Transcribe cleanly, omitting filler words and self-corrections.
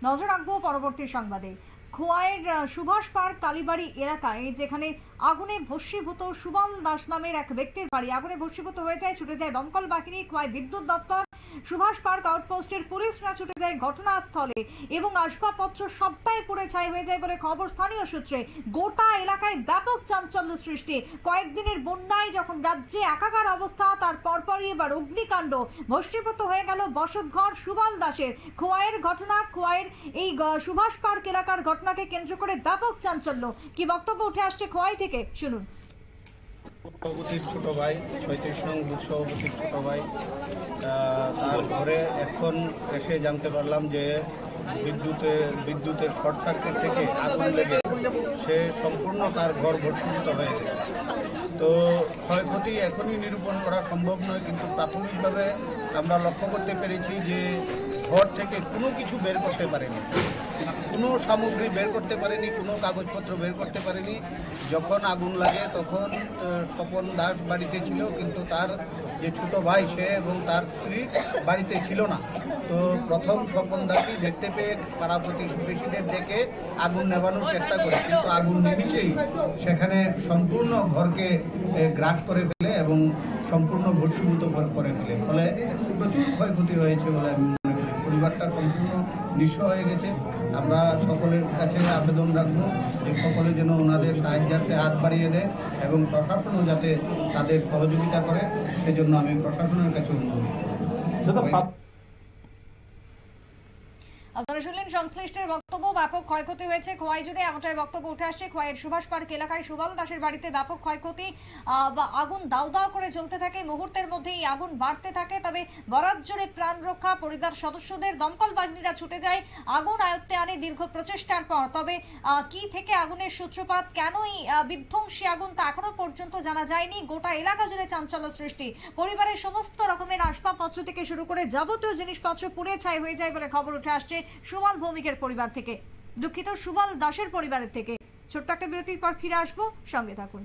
নজর রাখবো পরবর্তী সংবাদে। খোয়াইয়ের সুভাষ পার্ক কালীবাড়ি এলাকায় যেখানে আগুনে ভস্মীভূত সুবল দাস নামের এক ব্যক্তির বাড়ি আগুনে ভস্মীভূত হয়ে যায়, ছুটে যায় দমকল বাহিনী, খোয়াই বিদ্যুৎ দপ্তর, সুভাষ পার্ক আউটপোস্টের পুলিশরা ছুটে যায় ঘটনাস্থলে এবং আসবাবপত্র সবটাই পুড়ে ছাই হয়ে যায় বলে খবর স্থানীয় সূত্রে। গোটা এলাকায় ব্যাপক চাঞ্চল্য সৃষ্টি। কয়েকদিনের বন্যায় যখন রাজ্যে একাকার অবস্থা, তার পরপরই এবার অগ্নিকাণ্ড, ভস্মীভূত হয়ে গেল বসতঘর সুবল দাসের। খোয়াইয়ের ঘটনা, খোয়াইয়ের এই সুভাষ পার্ক এলাকার ঘটনাকে কেন্দ্র করে ব্যাপক চাঞ্চল্য। কি বক্তব্য উঠে আসছে খোয়াই থেকে, শুনুন। সভাপতির ছোট ভাই ৩৬ নং বুথ সভাপতির ছোট ভাই, তার ঘরে এখন এসে জানতে পারলাম যে বিদ্যুতের শর্ট সার্কিট থেকে আগুন লেগে সে সম্পূর্ণ তার ঘর ভস্মীভূত হয়ে গেছে। তো ক্ষয়ক্ষতি এখনই নিরূপণ করা সম্ভব নয়, কিন্তু প্রাথমিকভাবে আমরা লক্ষ্য করতে পেরেছি যে ঘর থেকে কোনো কিছু বের করতে পারেনি, কোনো সামগ্রী বের করতে পারেনি, কোনো কাগজপত্র বের করতে পারেনি। যখন আগুন লাগে তখন স্বপন দাস বাড়িতে ছিল, কিন্তু তার যে ছোট ভাই সে এবং তার স্ত্রী বাড়িতে ছিল না। তো প্রথম স্বপন দাসই দেখতে পেয়ে পাড়া প্রতিবেশীদের ডেকে আগুন নেভানোর চেষ্টা করে, কিন্তু আগুন নিমিশেই সেখানে সম্পূর্ণ ঘরকে গ্রাস করে ফেলে এবং সম্পূর্ণ ভস্মীভূত করে ফেলে। ফলে প্রচুর ক্ষয়ক্ষতি হয়েছে বলে আমি মনে করি। পরিবারটা সম্পূর্ণ নিঃস্ব হয়ে গেছে। আমরা সকলের কাছে আবেদন রাখবো যে সকলে যেন ওনাদের সাহায্যার্থে হাত বাড়িয়ে দেয় এবং প্রশাসনও যাতে তাদের সহযোগিতা করে, সেজন্য আমি প্রশাসনের কাছে অনুরোধ করব। আপনারা শুনলেন সংশ্লিষ্টের বক্তব্য। ব্যাপক ক্ষয়ক্ষতি হয়েছে খোয়াই জুড়ে, এমনটাই বক্তব্য উঠে আসছে। খোয়াইয়ের সুভাষ পার্ক এলাকায় সুবল দাসের বাড়িতে ব্যাপক ক্ষয়ক্ষতি, আগুন দাউ দাউ করে জ্বলতে থাকে, মুহূর্তের মধ্যেই আগুন বাড়তে থাকে। তবে বরাত জুড়ে প্রাণ রক্ষা, পরিবার সদস্যদের, দমকল বাহিনীরা ছুটে যায় আগুন আয়ত্তে আনে দীর্ঘ প্রচেষ্টার পর। তবে কি থেকে আগুনের সূত্রপাত, কেনই বিধ্বংসী আগুন, তা এখনো পর্যন্ত জানা যায়নি। গোটা এলাকা জুড়ে চাঞ্চল্য সৃষ্টি। পরিবারের সমস্ত রকমের আসবাবপত্র থেকে শুরু করে যাবতীয় জিনিসপত্র পুড়ে ছাই হয়ে যায় বলে খবর উঠে আসছে সুবল ভৌমিকের পরিবার থেকে, দুঃখিত সুবল দাসের পরিবারের থেকে। ছোট্ট একটা বিরতির পর ফিরে আসবো, সঙ্গে থাকুন।